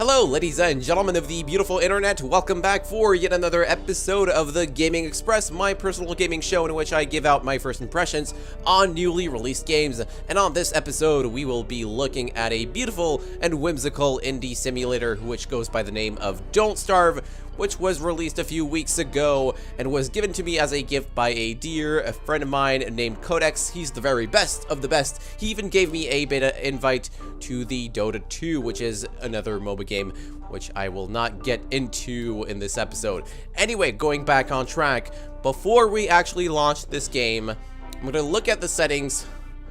Hello, ladies and gentlemen of the beautiful internet. Welcome back for yet another episode of the Gaming Express, my personal gaming show in which I give out my first impressions on newly released games. And on this episode, we will be looking at a beautiful and whimsical indie simulator which goes by the name of Don't Starve, which was released a few weeks ago and was given to me as a gift by a friend of mine named Codex. He's the very best of the best. He even gave me a beta invite to the Dota 2, which is another MOBA game, which I will not get into in this episode. Anyway, going back on track, before we actually launch this game, I'm going to look at the settings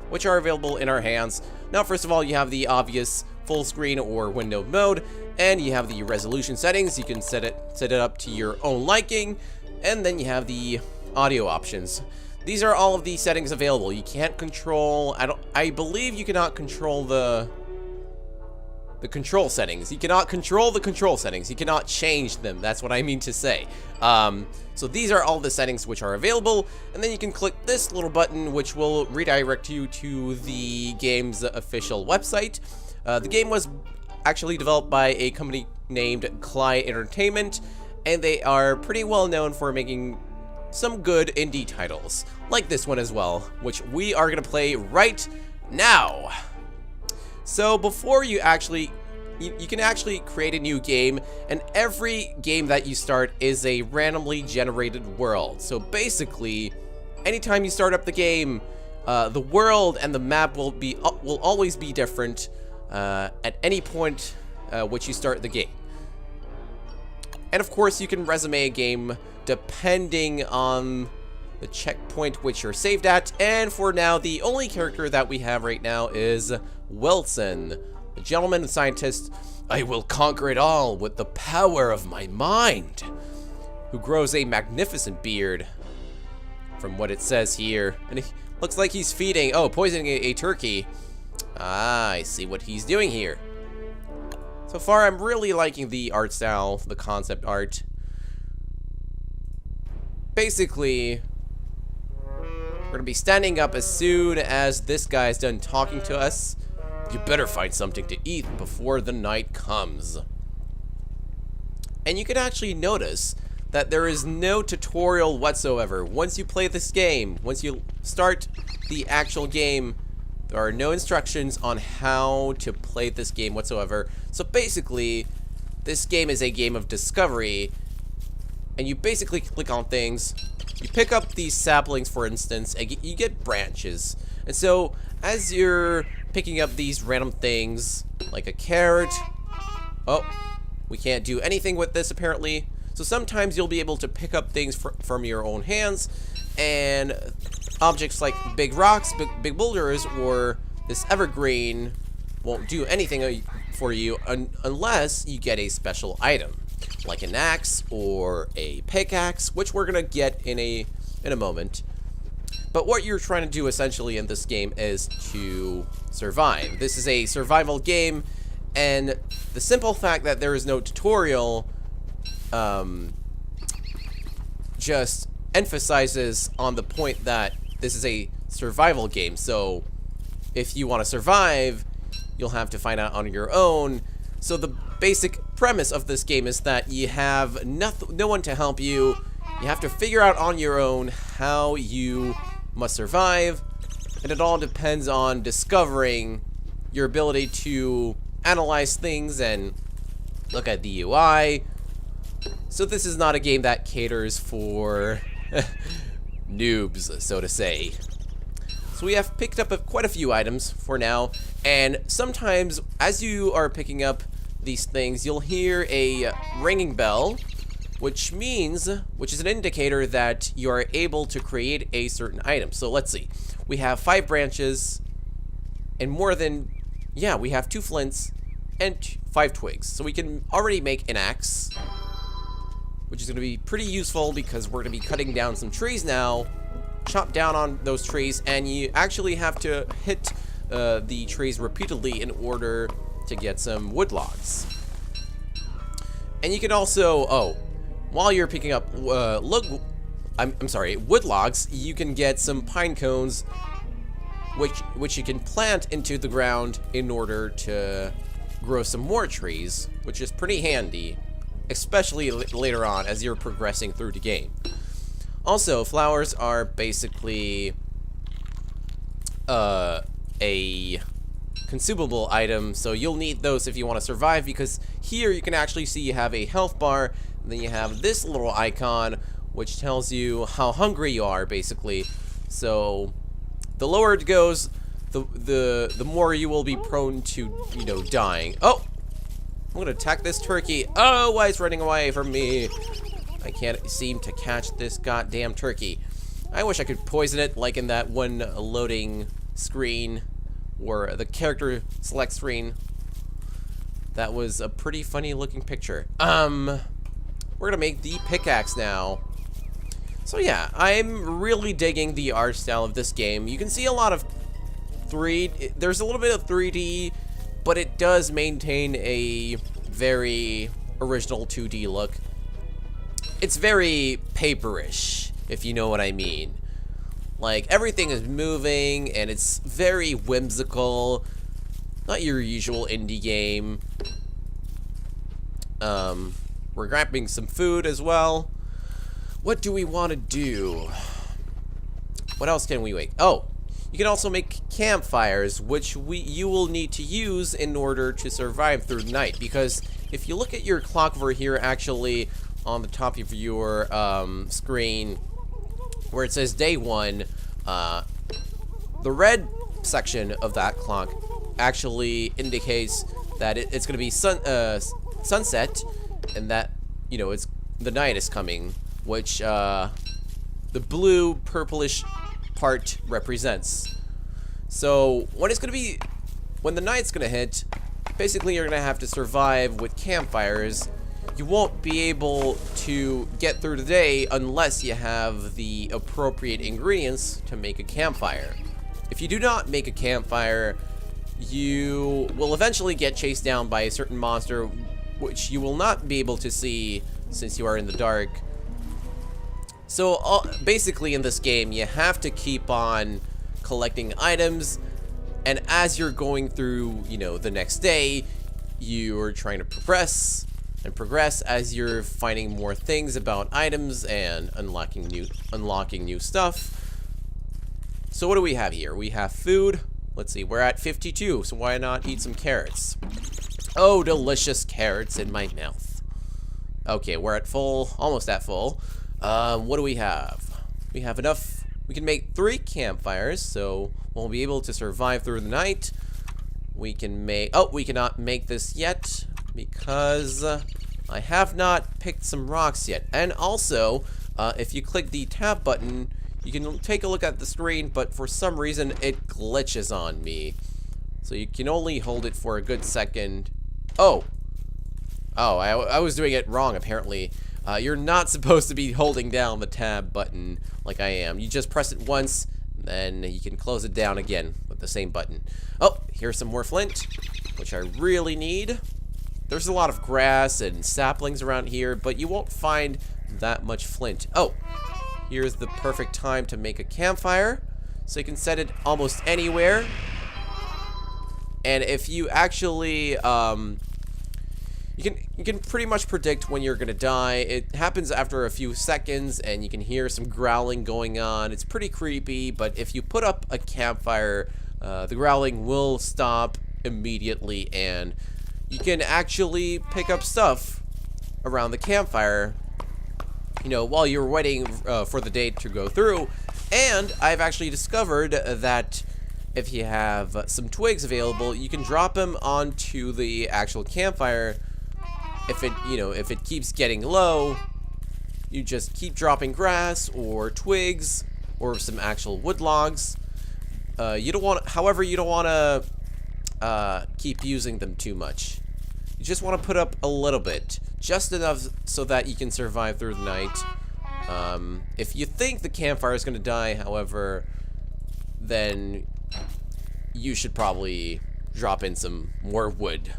which are available in our hands. Now, first of all, you have the obvious full screen or window mode, and you have the resolution settings. You can set it up to your own liking, and then you have the audio options. These are all of the settings available. You can't control, I believe you cannot control the control settings. You cannot control the control settings. You cannot change them. That's what I mean to say. So these are all the settings which are available, and then you can click this little button which will redirect you to the game's official website. The game was actually developed by a company named Clyde Entertainment, and they are pretty well known for making some good indie titles, like this one as well, which we are going to play right now. So before you can actually create a new game, and every game that you start is a randomly generated world. So basically, anytime you start up the game, the world and the map will always be different at any point which you start the game. And of course, you can resume a game depending on the checkpoint which you're saved at. And for now, the only character that we have right now is Wilson, the gentleman scientist. I will conquer it all with the power of my mind, who grows a magnificent beard, from what it says here. And it looks like he's poisoning a turkey. Ah, I see what he's doing here. So far, I'm really liking the art style, the concept art. Basically, we're gonna be standing up as soon as this guy's done talking to us. You better find something to eat before the night comes. And you can actually notice that there is no tutorial whatsoever. Once you play this game, once you start the actual game, there are no instructions on how to play this game whatsoever. So basically, this game is a game of discovery, and you basically click on things. You pick up these saplings, for instance, and you get branches. And so, as you're picking up these random things, like a carrot. Oh, we can't do anything with this, apparently. So sometimes you'll be able to pick up things from your own hands, and objects like big rocks, big boulders, or this evergreen won't do anything for you unless you get a special item, like an axe or a pickaxe, which we're gonna get in a moment. But what you're trying to do essentially in this game is to survive. This is a survival game, and the simple fact that there is no tutorial just emphasizes on the point that this is a survival game. So if you want to survive, you'll have to find out on your own. So the basic premise of this game is that you have no one to help you. You have to figure out on your own how you must survive, and it all depends on discovering your ability to analyze things and look at the UI. So this is not a game that caters for noobs, so to say. So we have picked up quite a few items for now, and sometimes as you are picking up these things, you'll hear a ringing bell, which is an indicator that you are able to create a certain item. So let's see, we have 5 branches and we have 2 flints and 5 twigs. So we can already make an axe, which is going to be pretty useful because we're going to be cutting down some trees now. Chop down on those trees, and you actually have to hit the trees repeatedly in order to get some wood logs. And you can also, while you're picking up wood logs, you can get some pine cones, which you can plant into the ground in order to grow some more trees, which is pretty handy, especially later on as you're progressing through the game. Also, flowers are basically a consumable item, so you'll need those if you want to survive, because here you can actually see you have a health bar, and then you have this little icon which tells you how hungry you are, basically. So the lower it goes, the more you will be prone to, you know, dying. Oh, I'm gonna attack this turkey. Oh, why is running away from me? I can't seem to catch this goddamn turkey. I wish I could poison it like in that one loading screen or the character select screen. That was a pretty funny looking picture. We're gonna make the pickaxe now. So yeah, I'm really digging the art style of this game. You can see a lot of there's a little bit of 3D, but it does maintain a very original 2D look. It's very paperish, if you know what I mean. Like, everything is moving, and it's very whimsical. Not your usual indie game. We're grabbing some food as well. What do we want to do? What else can we make? Oh, you can also make campfires, which you will need to use in order to survive through the night. Because if you look at your clock over here, actually, on the top of your screen, where it says day 1, the red section of that clock actually indicates that it's going to be sunset, and that, you know, the night is coming, which the blue purplish part represents. So when the night's going to hit, basically you're going to have to survive with campfires. You won't be able to get through the day unless you have the appropriate ingredients to make a campfire. If you do not make a campfire, you will eventually get chased down by a certain monster, which you will not be able to see since you are in the dark. So basically in this game, you have to keep on collecting items, and as you're going through, you know, the next day, you're trying to progress as you're finding more things about items and unlocking new stuff. So what do we have here? We have food. Let's see, we're at 52, so why not eat some carrots? Oh, delicious carrots in my mouth. Okay, we're at full, almost at full. What do we have? We have enough. We can make 3 campfires, so we'll be able to survive through the night. We can make, oh, we cannot make this yet because I have not picked some rocks yet. And also, if you click the tab button, you can take a look at the screen, but for some reason it glitches on me. So you can only hold it for a good second. Oh, I was doing it wrong apparently. You're not supposed to be holding down the tab button like I am. You just press it once, then you can close it down again with the same button. Oh, here's some more flint, which I really need. There's a lot of grass and saplings around here, but you won't find that much flint. Oh, here's the perfect time to make a campfire. So you can set it almost anywhere. And if you actually, you can pretty much predict when you're gonna die. It happens after a few seconds, and you can hear some growling going on. It's pretty creepy, but if you put up a campfire, the growling will stop immediately, and you can actually pick up stuff around the campfire, you know, while you're waiting for the day to go through. And I've actually discovered that if you have some twigs available, you can drop them onto the actual campfire. If it keeps getting low, you just keep dropping grass or twigs or some actual wood logs. You don't want to keep using them too much. You just want to put up a little bit, just enough so that you can survive through the night. If you think the campfire is going to die, however, then you should probably drop in some more wood.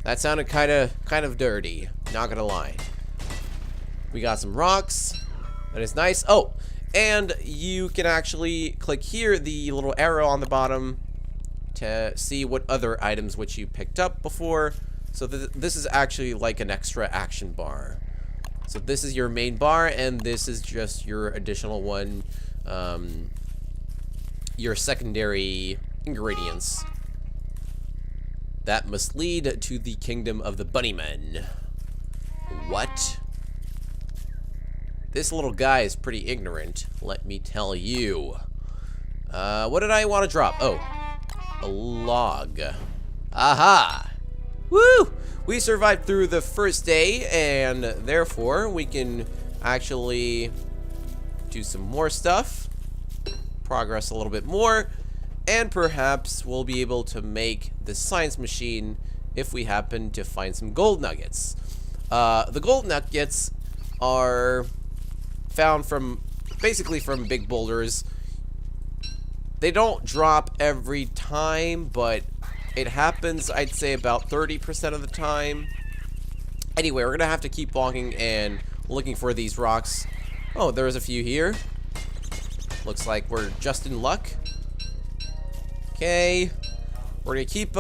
That sounded kind of dirty, not gonna lie. We got some rocks. That is nice. Oh, and you can actually click here, the little arrow on the bottom to see what other items which you picked up before. So this is actually like an extra action bar. So this is your main bar, and this is just your additional one, your secondary ingredients that must lead to the kingdom of the Bunnymen. What? This little guy is pretty ignorant, let me tell you. What did I want to drop? Oh, a log. Aha! Woo! We survived through the first day, and therefore we can actually do some more stuff, progress a little bit more, and perhaps we'll be able to make the science machine if we happen to find some gold nuggets. The gold nuggets are found basically from big boulders. They don't drop every time, but it happens, I'd say, about 30% of the time. Anyway, we're gonna have to keep walking and looking for these rocks. Oh, there's a few here. Looks like we're just in luck. Okay. We're gonna keep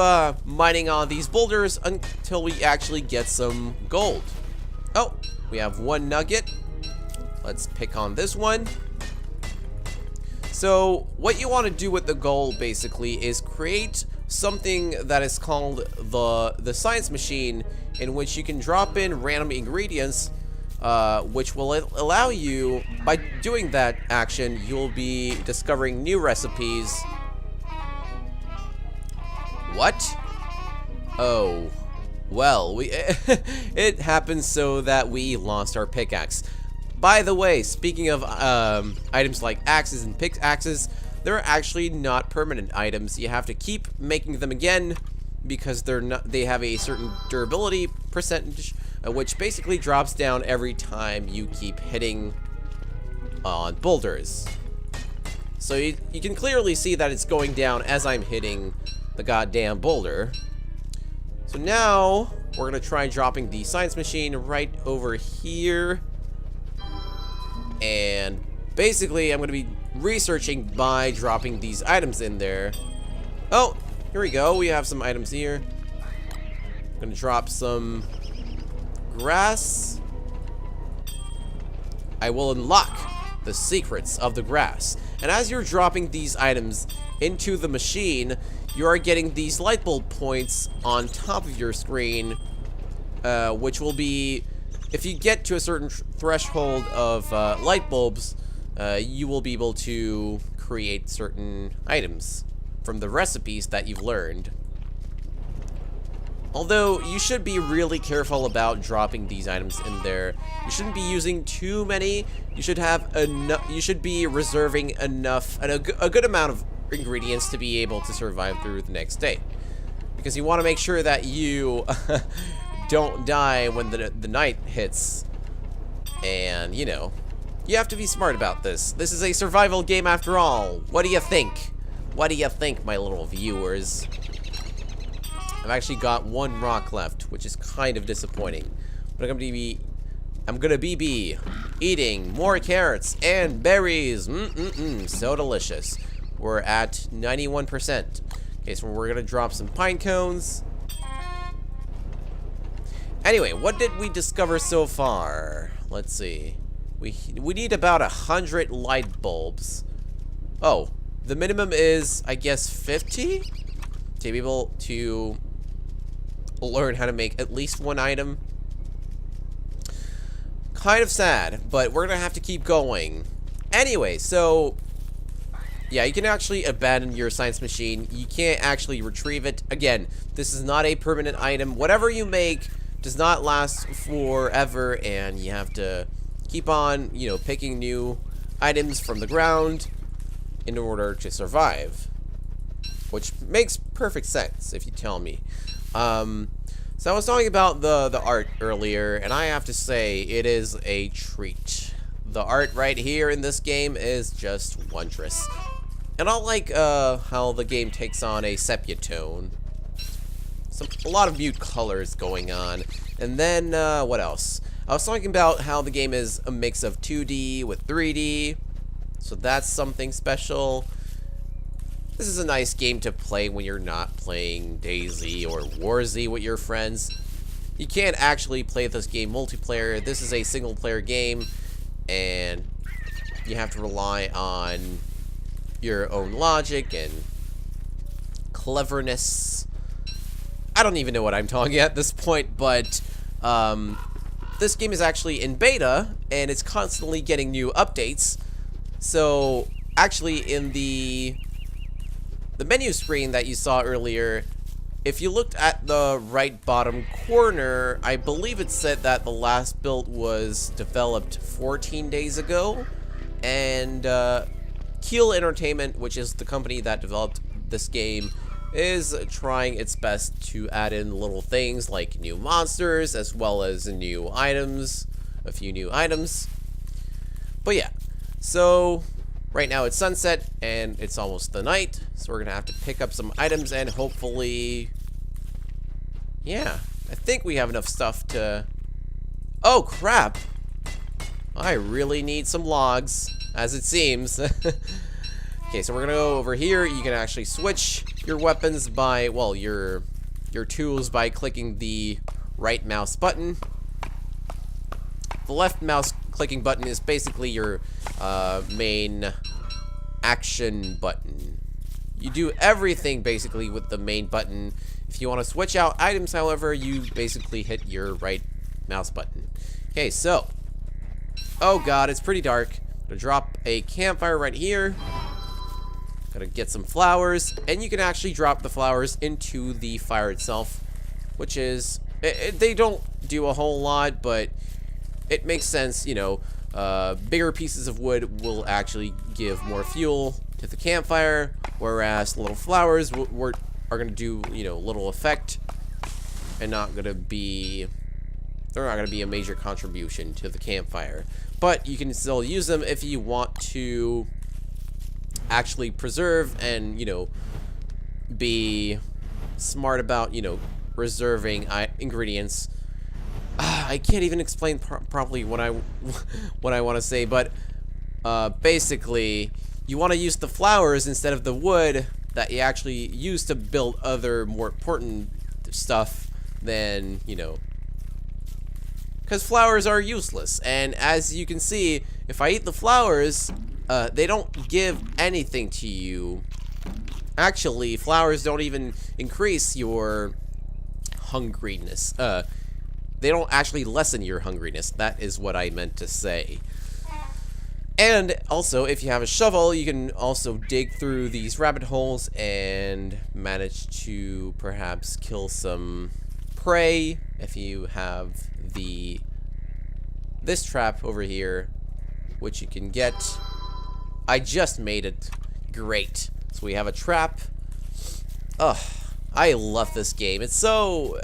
mining on these boulders until we actually get some gold. Oh, we have one nugget. Let's pick on this one. So what you want to do with the gold basically is create something that is called the science machine, in which you can drop in random ingredients, which will allow you, by doing that action, you'll be discovering new recipes. What? Oh, well, it happens so that we lost our pickaxe. By the way, speaking of items like axes and pickaxes, they're actually not permanent items. You have to keep making them again because they have a certain durability percentage, which basically drops down every time you keep hitting on boulders. So you can clearly see that it's going down as I'm hitting the goddamn boulder. So now we're gonna try dropping the science machine right over here. And basically, I'm going to be researching by dropping these items in there. Oh, here we go. We have some items here. I'm going to drop some grass. I will unlock the secrets of the grass. And as you're dropping these items into the machine, you are getting these light bulb points on top of your screen, which will be... If you get to a certain threshold of light bulbs, you will be able to create certain items from the recipes that you've learned. Although, you should be really careful about dropping these items in there. You shouldn't be using too many. You should have enough. You should be reserving enough, and a good amount of ingredients to be able to survive through the next day. Because you want to make sure that you... don't die when the night hits. And, you know, you have to be smart about this. This is a survival game after all. What do you think? What do you think, my little viewers? I've actually got one rock left, which is kind of disappointing. But I'm gonna be eating more carrots and berries. So delicious. We're at 91%. Okay, so we're gonna drop some pine cones. Anyway, what did we discover so far? Let's see. We need about 100 light bulbs. Oh, the minimum is, I guess, 50? To be able to learn how to make at least one item. Kind of sad, but we're gonna have to keep going. Anyway, so... yeah, you can actually abandon your science machine. You can't actually retrieve it. Again, this is not a permanent item. Whatever you make... does not last forever, and you have to keep on, you know, picking new items from the ground in order to survive, which makes perfect sense if you tell me. So I was talking about the art earlier, and I have to say it is a treat. The art right here in this game is just wondrous, and I like how the game takes on a sepia tone. A lot of mute colors going on. And then, what else? I was talking about how the game is a mix of 2D with 3D. So that's something special. This is a nice game to play when you're not playing DayZ or Warzy with your friends. You can't actually play this game multiplayer. This is a single player game, and you have to rely on your own logic and cleverness. I don't even know what I'm talking at this point, but this game is actually in beta, and it's constantly getting new updates. So actually in the menu screen that you saw earlier, if you looked at the right bottom corner, I believe it said that the last build was developed 14 days ago, and Keel Entertainment, which is the company that developed this game, is trying its best to add in little things like new monsters as well as new items, a few new items. But yeah, so right now it's sunset and it's almost the night, so we're gonna have to pick up some items and hopefully, yeah, I think we have enough stuff to... Oh crap! I really need some logs, as it seems. Okay, so we're gonna go over here. You can actually switch your weapons by, well, your tools by clicking the right mouse button. The left mouse clicking button is basically your main action button. You do everything basically with the main button. If you want to switch out items, however, you basically hit your right mouse button. Okay, so, oh god, it's pretty dark. I'm gonna drop a campfire right here. Gonna get some flowers, and you can actually drop the flowers into the fire itself, which is, they don't do a whole lot, but it makes sense, you know. Bigger pieces of wood will actually give more fuel to the campfire, whereas little flowers are gonna do, you know, little effect, and not gonna be, they're not gonna be a major contribution to the campfire. But you can still use them if you want to actually preserve and, you know, be smart about, you know, reserving ingredients. I can't even explain properly what I want to say, but basically you want to use the flowers instead of the wood that you actually use to build other more important stuff than, you know, because flowers are useless. And as you can see, if I eat the flowers, they don't give anything to you. Actually, flowers don't even increase your hungriness. They don't actually lessen your hungriness. That is what I meant to say. And also, if you have a shovel, you can also dig through these rabbit holes and manage to perhaps kill some prey. If you have this trap over here, which you can get. I just made it. Great. So we have a trap. Ugh, I love this game. It's something.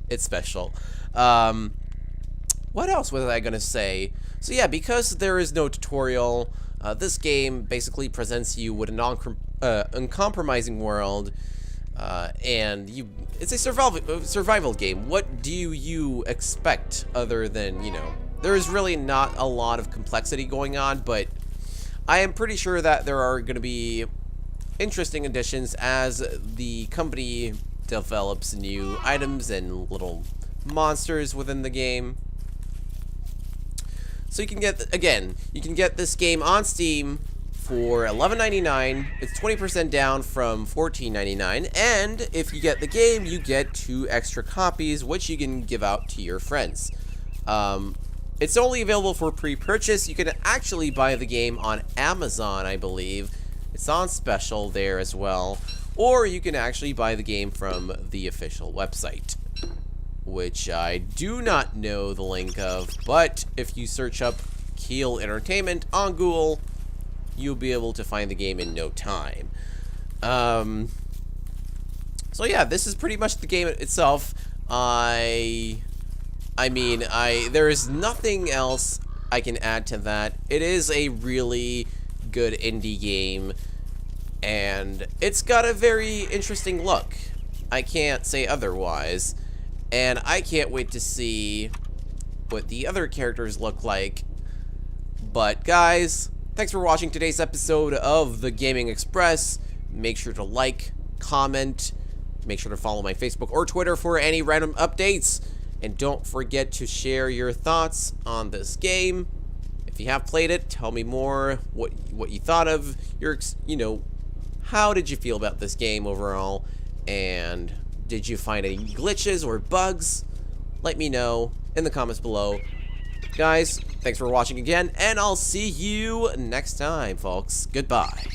It's special. What else was I gonna say? So yeah, because there is no tutorial, this game basically presents you with an uncompromising world, and it's a survival game. What do you expect other than, you know, there is really not a lot of complexity going on, but I am pretty sure that there are going to be interesting additions as the company develops new items and little monsters within the game. So you can get, again, you can get this game on Steam for $11.99. It's 20% down from $14.99, and if you get the game, you get 2 extra copies, which you can give out to your friends. It's only available for pre-purchase. You can actually buy the game on Amazon, I believe. It's on special there as well. Or you can actually buy the game from the official website, which I do not know the link of, but if you search up Keel Entertainment on Google, you'll be able to find the game in no time. So yeah, this is pretty much the game itself. There is nothing else I can add to that. It is a really good indie game, and it's got a very interesting look. I can't say otherwise. And I can't wait to see what the other characters look like. But guys, Thanks for watching today's episode of The Gaming Express. Make sure to like, comment, make sure to follow my Facebook or Twitter for any random updates. And don't forget to share your thoughts on this game. If you have played it, tell me more what you thought of your, how did you feel about this game overall? And did you find any glitches or bugs? Let me know in the comments below. Guys, thanks for watching again, and I'll see you next time, folks. Goodbye.